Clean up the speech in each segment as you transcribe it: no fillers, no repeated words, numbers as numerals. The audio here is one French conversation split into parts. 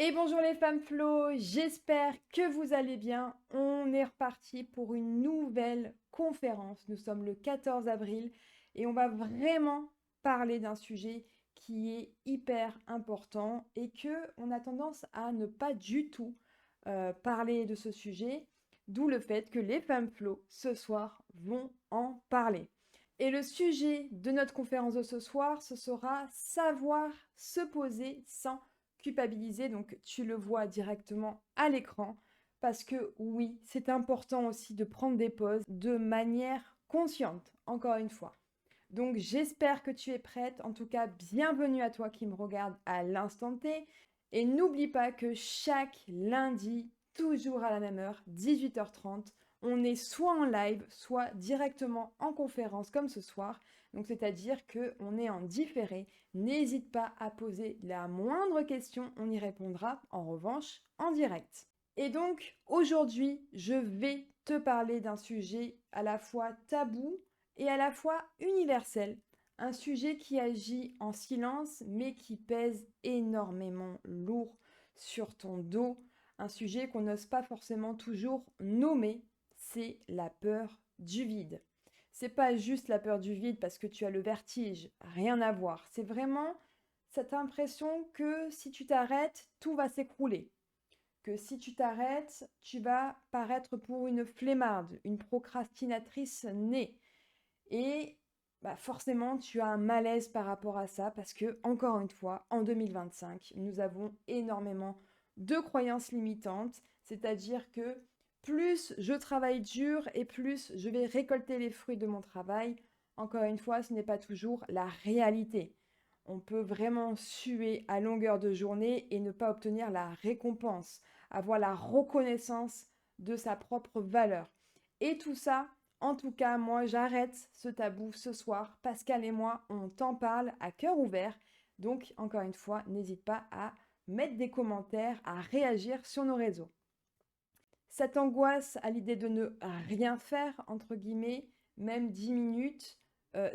Et bonjour les femmes flots, j'espère que vous allez bien. On est reparti pour une nouvelle conférence. Nous sommes le 14 avril et on va vraiment parler d'un sujet qui est hyper important et que on a tendance à ne pas du tout parler de ce sujet, d'où le fait que les femmes flots ce soir vont en parler. Et le sujet de notre conférence de ce soir, ce sera savoir se poser sans culpabiliser. Donc tu le vois directement à l'écran parce que oui, c'est important aussi de prendre des pauses de manière consciente, encore une fois. Donc j'espère que tu es prête. En tout cas, bienvenue à toi qui me regarde à l'instant T. Et n'oublie pas que chaque lundi, toujours à la même heure, 18h30, on est soit en live, soit directement en conférence comme ce soir. Donc c'est-à-dire qu'on est en différé. N'hésite pas à poser la moindre question, on y répondra en revanche en direct. Et donc aujourd'hui, je vais te parler d'un sujet à la fois tabou et à la fois universel. Un sujet qui agit en silence mais qui pèse énormément lourd sur ton dos. Un sujet qu'on n'ose pas forcément toujours nommer, c'est la peur du vide. C'est pas juste la peur du vide parce que tu as le vertige, rien à voir. C'est vraiment cette impression que si tu t'arrêtes, tout va s'écrouler. Que si tu t'arrêtes, tu vas paraître pour une flemmarde, une procrastinatrice née. Et bah forcément, tu as un malaise par rapport à ça parce que, encore une fois, en 2025, nous avons énormément de croyances limitantes, c'est-à-dire que plus je travaille dur et plus je vais récolter les fruits de mon travail. Encore une fois, ce n'est pas toujours la réalité. On peut vraiment suer à longueur de journée et ne pas obtenir la récompense, avoir la reconnaissance de sa propre valeur. Et tout ça, en tout cas, moi, j'arrête ce tabou ce soir. Pascal et moi, on t'en parle à cœur ouvert. Donc, encore une fois, n'hésite pas à mettre des commentaires, à réagir sur nos réseaux. Cette angoisse à l'idée de ne rien faire, entre guillemets, même 10 minutes,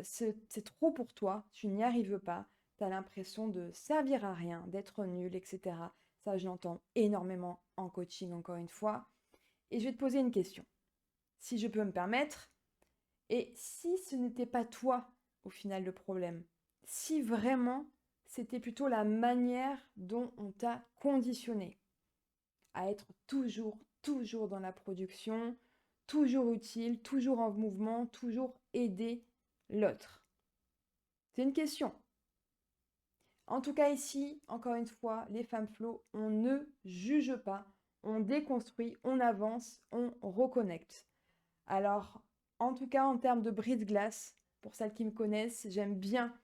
c'est trop pour toi, tu n'y arrives pas, tu as l'impression de servir à rien, d'être nul, etc. Ça, je l'entends énormément en coaching, encore une fois. Et je vais te poser une question, si je peux me permettre. Et si ce n'était pas toi, au final, le problème, si vraiment c'était plutôt la manière dont on t'a conditionné à être toujours dans la production, toujours utile, toujours en mouvement, toujours aider l'autre. C'est une question. En tout cas ici, encore une fois, les femmes flots, on ne juge pas, on déconstruit, on avance, on reconnecte. Alors, en tout cas, en termes de brise-glace, pour celles qui me connaissent, j'aime bien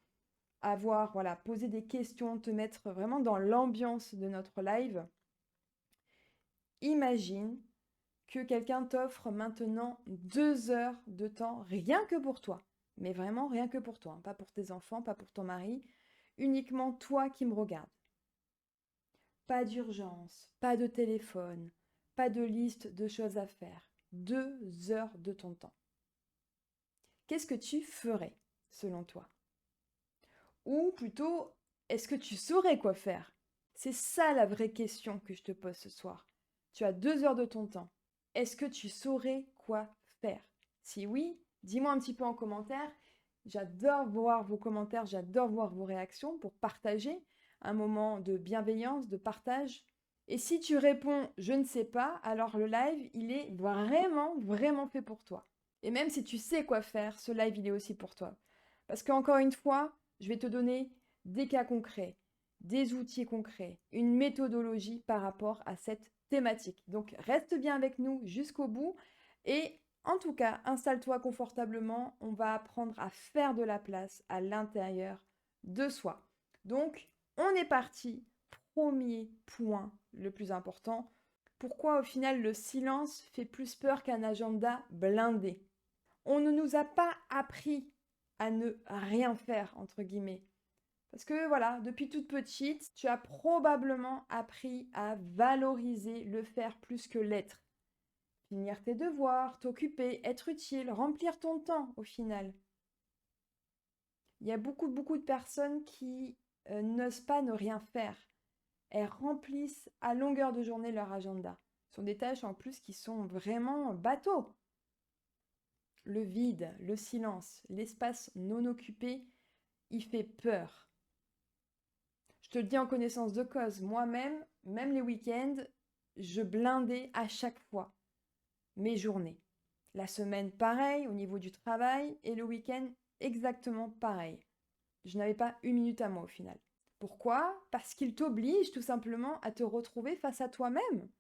avoir, voilà, poser des questions, te mettre vraiment dans l'ambiance de notre live. Imagine que quelqu'un t'offre maintenant 2 heures de temps rien que pour toi. Mais vraiment rien que pour toi, hein, pas pour tes enfants, pas pour ton mari, uniquement toi qui me regardes. Pas d'urgence, pas de téléphone, pas de liste de choses à faire. 2 heures de ton temps. Qu'est-ce que tu ferais, selon toi? Ou plutôt, est-ce que tu saurais quoi faire? C'est ça la vraie question que je te pose ce soir. Tu as 2 heures de ton temps. Est-ce que tu saurais quoi faire? Si oui, dis-moi un petit peu en commentaire. J'adore voir vos commentaires, j'adore voir vos réactions pour partager un moment de bienveillance, de partage. Et si tu réponds je ne sais pas, alors le live, il est vraiment fait pour toi. Et même si tu sais quoi faire, ce live, il est aussi pour toi. Parce qu'encore une fois, je vais te donner des cas concrets, des outils concrets, une méthodologie par rapport à cette thématique. Donc reste bien avec nous jusqu'au bout et en tout cas, installe-toi confortablement, on va apprendre à faire de la place à l'intérieur de soi. Donc, on est parti. Premier point le plus important. Pourquoi au final le silence fait plus peur qu'un agenda blindé? On ne nous a pas appris à ne rien faire, entre guillemets. Parce que voilà, depuis toute petite, tu as probablement appris à valoriser le faire plus que l'être. Finir tes devoirs, t'occuper, être utile, remplir ton temps au final. Il y a beaucoup de personnes qui n'osent pas ne rien faire. elles remplissent à longueur de journée leur agenda. Ce sont des tâches en plus qui sont vraiment bateaux. Le vide, le silence, l'espace non occupé, il fait peur. Je te le dis en connaissance de cause, moi-même, même les week-ends, je blindais à chaque fois mes journées. La semaine, pareil, au niveau du travail, et le week-end, exactement pareil. Je n'avais pas une minute à moi au final. Pourquoi? Parce qu'il t'oblige tout simplement à te retrouver face à toi-même.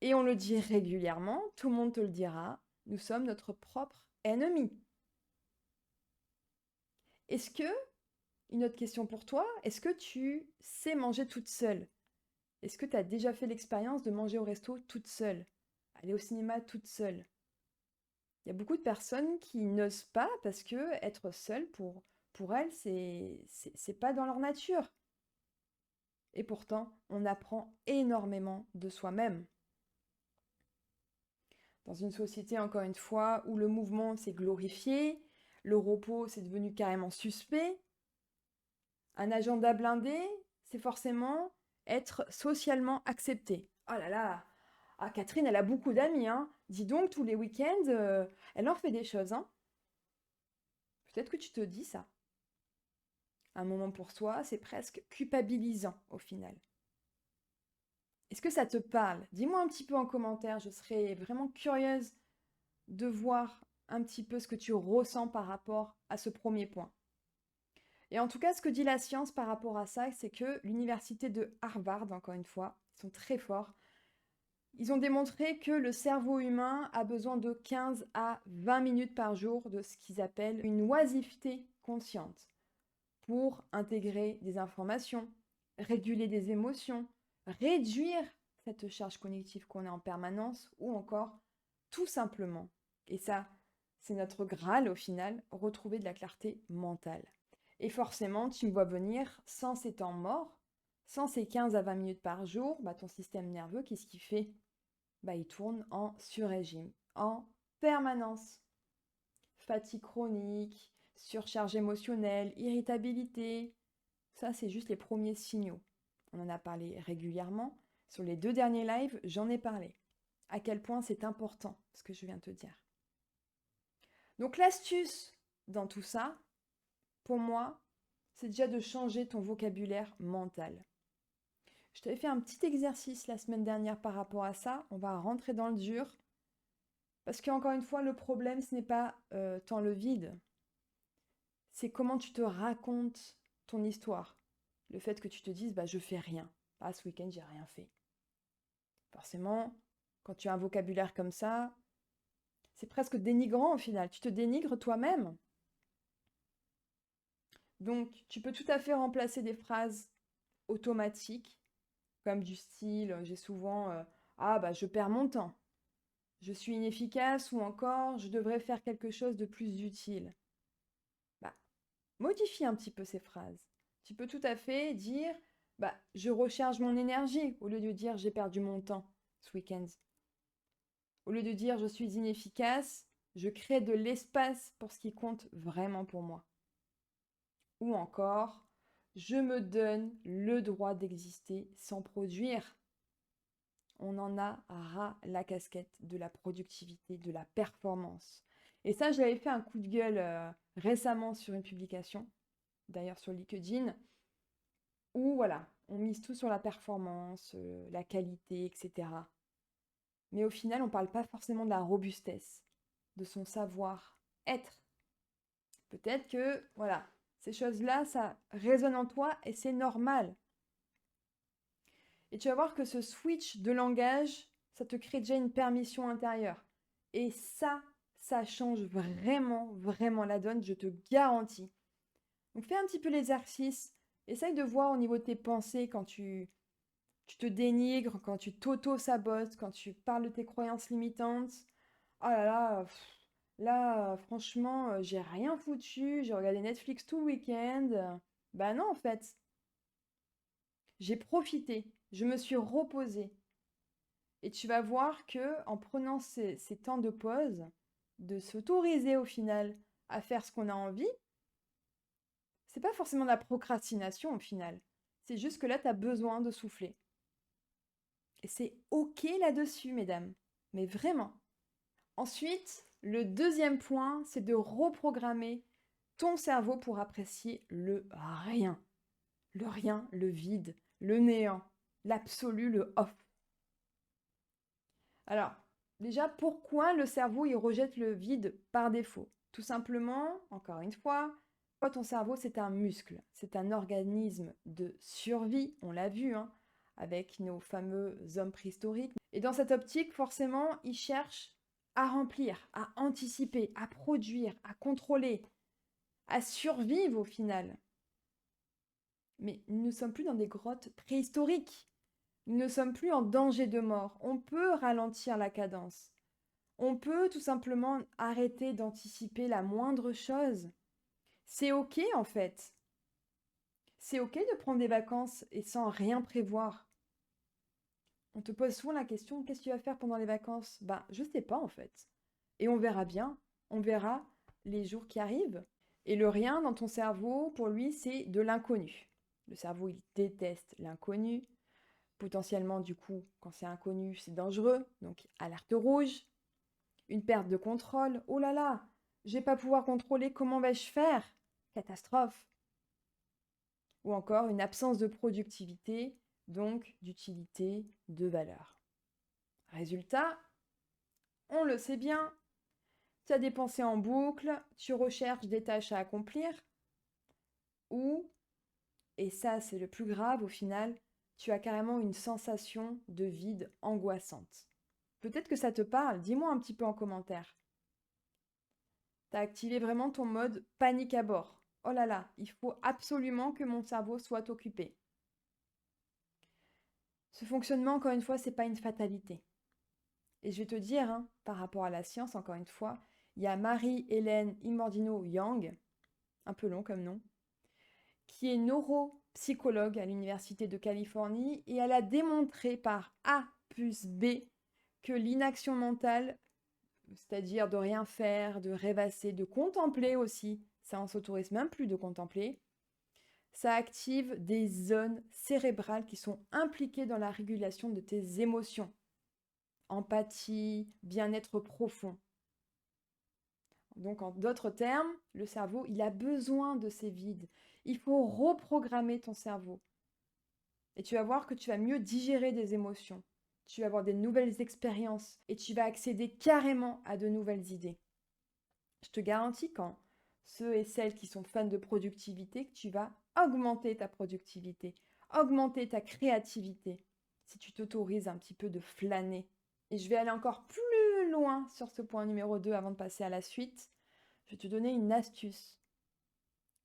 Et on le dit régulièrement, tout le monde te le dira, nous sommes notre propre ennemi. Est-ce que, une autre question pour toi, est-ce que tu sais manger toute seule? Est-ce que tu as déjà fait l'expérience de manger au resto toute seule? Aller au cinéma toute seule? Il y a beaucoup de personnes qui n'osent pas parce que être seule, pour elles, c'est pas dans leur nature. Et pourtant, on apprend énormément de soi-même. Dans une société, encore une fois, où le mouvement s'est glorifié, le repos c'est devenu carrément suspect, un agenda blindé, c'est forcément être socialement accepté. Oh là là, ah, Catherine, elle a beaucoup d'amis, hein. Dis donc, tous les week-ends, elle en fait des choses, hein. Peut-être que tu te dis ça. Un moment pour soi, c'est presque culpabilisant au final. Est-ce que ça te parle? Dis-moi un petit peu en commentaire, je serais vraiment curieuse de voir un petit peu ce que tu ressens par rapport à ce premier point. Et en tout cas, ce que dit la science par rapport à ça, c'est que l'université de Harvard, encore une fois, ils sont très forts, ils ont démontré que le cerveau humain a besoin de 15 à 20 minutes par jour de ce qu'ils appellent une oisiveté consciente pour intégrer des informations, réguler des émotions, réduire cette charge cognitive qu'on a en permanence ou encore tout simplement, et ça c'est notre Graal au final, retrouver de la clarté mentale. Et forcément, tu me vois venir, sans ces temps morts, sans ces 15 à 20 minutes par jour, ton système nerveux, qu'est-ce qu'il fait? Il tourne en sur-régime, en permanence. Fatigue chronique, surcharge émotionnelle, irritabilité. Ça, c'est juste les premiers signaux. On en a parlé régulièrement. Sur les 2 derniers lives, j'en ai parlé. À quel point c'est important, ce que je viens de te dire. Donc l'astuce dans tout ça, pour moi, c'est déjà de changer ton vocabulaire mental. Je t'avais fait un petit exercice la semaine dernière par rapport à ça. On va rentrer dans le dur. Parce qu'encore une fois, le problème, ce n'est pas tant le vide. C'est comment tu te racontes ton histoire. Le fait que tu te dises, je fais rien. Ah, ce week-end, j'ai rien fait. Forcément, quand tu as un vocabulaire comme ça, c'est presque dénigrant au final. Tu te dénigres toi-même. Donc, tu peux tout à fait remplacer des phrases automatiques, comme du style, j'ai souvent je perds mon temps, je suis inefficace ou encore je devrais faire quelque chose de plus utile. Modifie un petit peu ces phrases. Tu peux tout à fait dire je recharge mon énergie au lieu de dire j'ai perdu mon temps ce week-end. Au lieu de dire je suis inefficace, je crée de l'espace pour ce qui compte vraiment pour moi. Ou encore, je me donne le droit d'exister sans produire. On en a ras la casquette de la productivité, de la performance. Et ça, je l'avais fait un coup de gueule récemment sur une publication, d'ailleurs sur LinkedIn, où voilà, on mise tout sur la performance, la qualité, etc. Mais au final, on ne parle pas forcément de la robustesse, de son savoir-être. Peut-être que, voilà, ces choses-là, ça résonne en toi et c'est normal. Et tu vas voir que ce switch de langage, ça te crée déjà une permission intérieure. Et ça change vraiment, vraiment la donne, je te garantis. Donc fais un petit peu l'exercice. Essaye de voir au niveau de tes pensées quand tu te dénigres, quand tu t'auto-sabotes, quand tu parles de tes croyances limitantes. Oh là là, là, franchement, j'ai rien foutu, j'ai regardé Netflix tout le week-end. Bah non, en fait, j'ai profité, je me suis reposée. Et tu vas voir que en prenant ces temps de pause, de s'autoriser au final à faire ce qu'on a envie, c'est pas forcément de la procrastination au final. C'est juste que là, tu as besoin de souffler. Et c'est OK là-dessus, mesdames. Mais vraiment. Ensuite, le deuxième point, c'est de reprogrammer ton cerveau pour apprécier le rien. Le rien, le vide, le néant, l'absolu, le off. Alors, déjà, pourquoi le cerveau, il rejette le vide par défaut? Tout simplement, encore une fois, ton cerveau, c'est un muscle, c'est un organisme de survie, on l'a vu, hein, avec nos fameux hommes préhistoriques. Et dans cette optique, forcément, il cherche à remplir, à anticiper, à produire, à contrôler, à survivre au final. Mais nous ne sommes plus dans des grottes préhistoriques. Nous ne sommes plus en danger de mort. On peut ralentir la cadence. On peut tout simplement arrêter d'anticiper la moindre chose. C'est OK en fait. C'est OK de prendre des vacances et sans rien prévoir. On te pose souvent la question, qu'est-ce que tu vas faire pendant les vacances? Ben, je sais pas en fait. Et on verra bien. On verra les jours qui arrivent. Et le rien dans ton cerveau, pour lui, c'est de l'inconnu. Le cerveau, il déteste l'inconnu. Potentiellement, du coup, quand c'est inconnu, c'est dangereux. Donc, alerte rouge. Une perte de contrôle. Oh là là, je vais pas pouvoir contrôler, comment vais-je faire? Catastrophe. Ou encore une absence de productivité, donc d'utilité, de valeur. Résultat, on le sait bien, tu as des pensées en boucle, tu recherches des tâches à accomplir, ou, et ça c'est le plus grave au final, tu as carrément une sensation de vide angoissante. Peut-être que ça te parle, dis-moi un petit peu en commentaire. Tu as activé vraiment ton mode panique à bord. Oh là là, il faut absolument que mon cerveau soit occupé. Ce fonctionnement, encore une fois, c'est pas une fatalité. Et je vais te dire, hein, par rapport à la science, encore une fois, il y a Marie-Hélène Imordino-Yang, un peu long comme nom, qui est neuropsychologue à l'Université de Californie, et elle a démontré par A plus B que l'inaction mentale, c'est-à-dire de rien faire, de rêvasser, de contempler aussi, ça on s'autorise même plus de contempler, ça active des zones cérébrales qui sont impliquées dans la régulation de tes émotions. Empathie, bien-être profond. Donc en d'autres termes, le cerveau, il a besoin de ces vides. Il faut reprogrammer ton cerveau. Et tu vas voir que tu vas mieux digérer des émotions. Tu vas avoir des nouvelles expériences et tu vas accéder carrément à de nouvelles idées. Je te garantis quand ceux et celles qui sont fans de productivité, que tu vas augmenter ta productivité, augmenter ta créativité, si tu t'autorises un petit peu de flâner. Et je vais aller encore plus loin sur ce point numéro 2 avant de passer à la suite. Je vais te donner une astuce.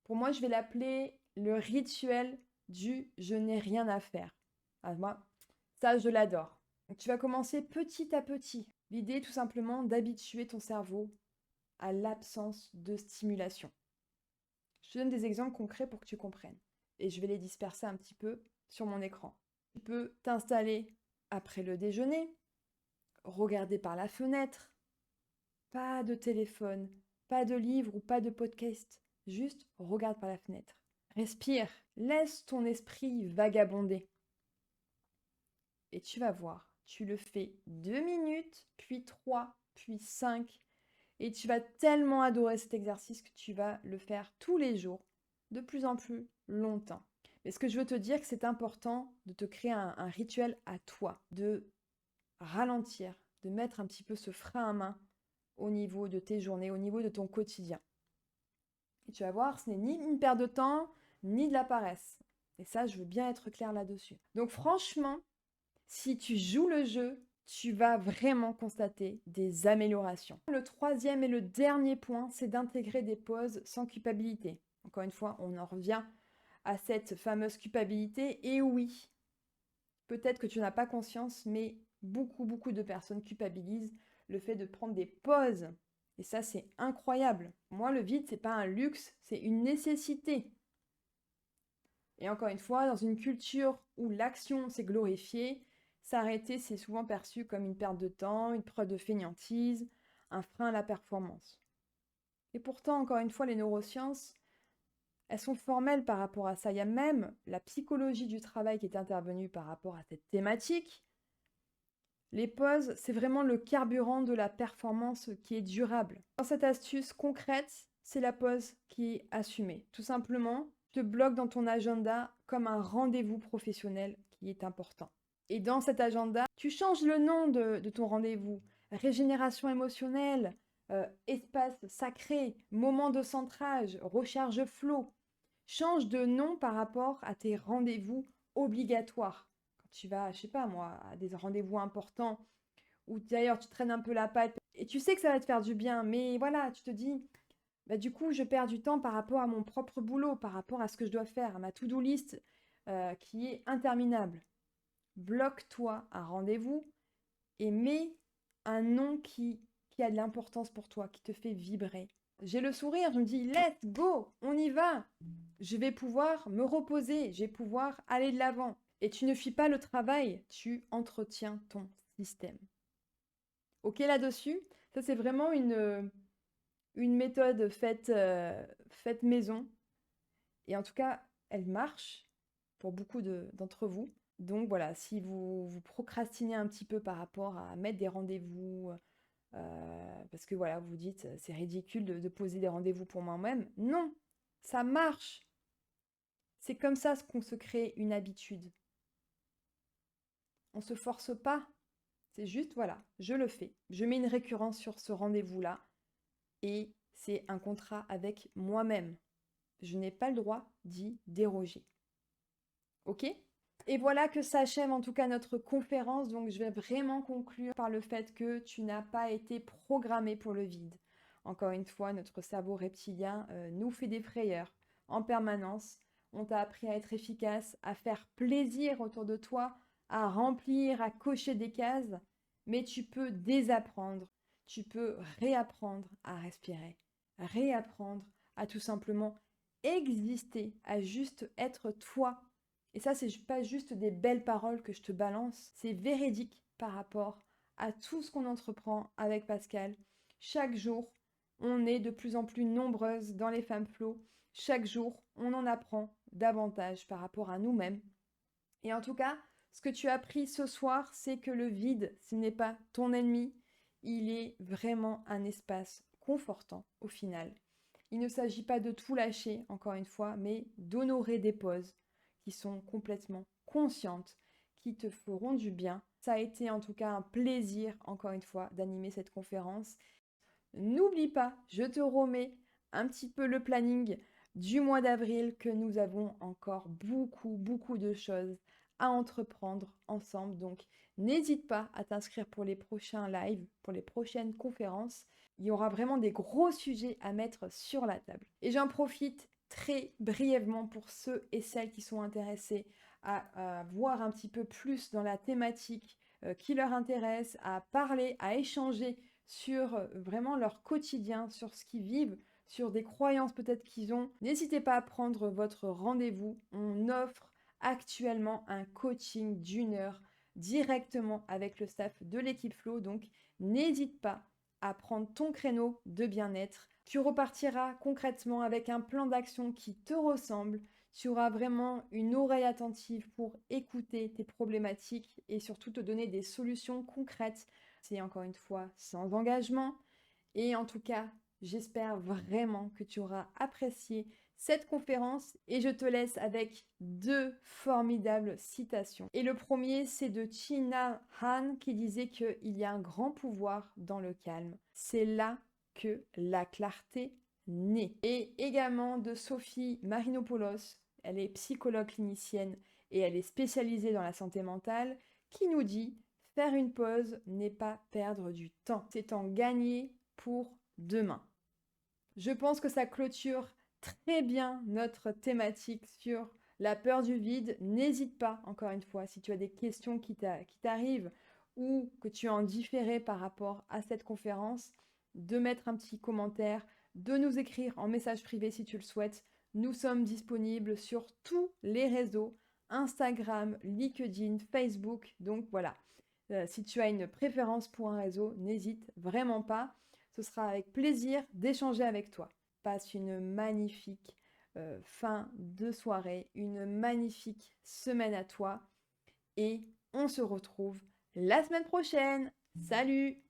Pour moi, je vais l'appeler le rituel du je n'ai rien à faire. Ah, moi, ça, je l'adore. Donc, tu vas commencer petit à petit. L'idée, tout simplement, d'habituer ton cerveau à l'absence de stimulation. Je te donne des exemples concrets pour que tu comprennes. Et je vais les disperser un petit peu sur mon écran. Tu peux t'installer après le déjeuner, regarder par la fenêtre, pas de téléphone, pas de livre ou pas de podcast, juste regarde par la fenêtre. Respire, laisse ton esprit vagabonder. Et tu vas voir, tu le fais 2 minutes, puis 3, puis 5. Et tu vas tellement adorer cet exercice que tu vas le faire tous les jours, de plus en plus longtemps. Mais ce que je veux te dire, c'est important de te créer un rituel à toi, de ralentir, de mettre un petit peu ce frein à main au niveau de tes journées, au niveau de ton quotidien. Et tu vas voir, ce n'est ni une perte de temps, ni de la paresse. Et ça, je veux bien être claire là-dessus. Donc franchement, si tu joues le jeu, tu vas vraiment constater des améliorations. Le troisième et le dernier point, c'est d'intégrer des pauses sans culpabilité. Encore une fois, on en revient à cette fameuse culpabilité. Et oui, peut-être que tu n'as pas conscience, mais beaucoup de personnes culpabilisent le fait de prendre des pauses. Et ça, c'est incroyable. Moi, le vide, c'est pas un luxe, c'est une nécessité. Et encore une fois, dans une culture où l'action s'est glorifiée, s'arrêter, c'est souvent perçu comme une perte de temps, une preuve de fainéantise, un frein à la performance. Et pourtant, encore une fois, les neurosciences, elles sont formelles par rapport à ça. Il y a même la psychologie du travail qui est intervenue par rapport à cette thématique. Les pauses, c'est vraiment le carburant de la performance qui est durable. Dans cette astuce concrète, c'est la pause qui est assumée. Tout simplement, tu te bloques dans ton agenda comme un rendez-vous professionnel qui est important. Et dans cet agenda, tu changes le nom de ton rendez-vous. Régénération émotionnelle, espace sacré, moment de centrage, recharge flow. Change de nom par rapport à tes rendez-vous obligatoires. Quand tu vas, je sais pas moi, à des rendez-vous importants, ou d'ailleurs tu traînes un peu la patte, et tu sais que ça va te faire du bien, mais voilà, tu te dis, bah, du coup, je perds du temps par rapport à mon propre boulot, par rapport à ce que je dois faire, à ma to-do list qui est interminable. Bloque-toi un rendez-vous et mets un nom qui a de l'importance pour toi, qui te fait vibrer. J'ai le sourire, je me dis, let's go, on y va. Je vais pouvoir me reposer, je vais pouvoir aller de l'avant. Et tu ne fuis pas le travail, tu entretiens ton système. Ok là-dessus? Ça, c'est vraiment une méthode faite maison. Et en tout cas, elle marche pour beaucoup d'entre vous. Donc voilà, si vous procrastinez un petit peu par rapport à mettre des rendez-vous, parce que voilà, vous dites, c'est ridicule de poser des rendez-vous pour moi-même. Non, ça marche. C'est comme ça qu'on se crée une habitude. On ne se force pas. C'est juste, voilà, je le fais. Je mets une récurrence sur ce rendez-vous-là. Et c'est un contrat avec moi-même. Je n'ai pas le droit d'y déroger. Ok? Et voilà que s'achève en tout cas notre conférence. Donc je vais vraiment conclure par le fait que tu n'as pas été programmé pour le vide. Encore une fois, notre cerveau reptilien nous fait des frayeurs en permanence. On t'a appris à être efficace, à faire plaisir autour de toi, à remplir, à cocher des cases. Mais tu peux désapprendre, tu peux réapprendre à respirer, réapprendre à tout simplement exister, à juste être toi. Et ça, c'est pas juste des belles paroles que je te balance, c'est véridique par rapport à tout ce qu'on entreprend avec Pascal. Chaque jour, on est de plus en plus nombreuses dans les femmes flow. Chaque jour, on en apprend davantage par rapport à nous-mêmes. Et en tout cas, ce que tu as appris ce soir, c'est que le vide, ce n'est pas ton ennemi. Il est vraiment un espace confortant au final. Il ne s'agit pas de tout lâcher, encore une fois, mais d'honorer des pauses qui sont complètement conscientes, qui te feront du bien. Ça a été en tout cas un plaisir, encore une fois, d'animer cette conférence. N'oublie pas, je te remets un petit peu le planning du mois d'avril, que nous avons encore beaucoup de choses à entreprendre ensemble. Donc, n'hésite pas à t'inscrire pour les prochains lives, pour les prochaines conférences. Il y aura vraiment des gros sujets à mettre sur la table. Et j'en profite très brièvement pour ceux et celles qui sont intéressés à voir un petit peu plus dans la thématique qui leur intéresse, à parler, à échanger sur vraiment leur quotidien, sur ce qu'ils vivent, sur des croyances peut-être qu'ils ont. N'hésitez pas à prendre votre rendez-vous. On offre actuellement un coaching d'1 heure directement avec le staff de l'équipe Flow. Donc, n'hésite pas à prendre ton créneau de bien-être. Tu repartiras concrètement avec un plan d'action qui te ressemble. Tu auras vraiment une oreille attentive pour écouter tes problématiques et surtout te donner des solutions concrètes. C'est encore une fois sans engagement. Et en tout cas, j'espère vraiment que tu auras apprécié cette conférence et je te laisse avec 2 formidables citations. Et le premier, c'est de Tina Han qui disait qu'il y a un grand pouvoir dans le calme. C'est là que la clarté naît. Et également de Sophie Marinopoulos, elle est psychologue clinicienne et elle est spécialisée dans la santé mentale, qui nous dit: faire une pause n'est pas perdre du temps, c'est en gagner pour demain. Je pense que ça clôture très bien notre thématique sur la peur du vide. N'hésite pas, encore une fois, si tu as des questions qui t'arrivent ou que tu es en différé par rapport à cette conférence, de mettre un petit commentaire, de nous écrire en message privé si tu le souhaites. Nous sommes disponibles sur tous les réseaux, Instagram, LinkedIn, Facebook. Donc voilà, si tu as une préférence pour un réseau, n'hésite vraiment pas. Ce sera avec plaisir d'échanger avec toi. Passe une magnifique fin de soirée, une magnifique semaine à toi et on se retrouve la semaine prochaine. Salut!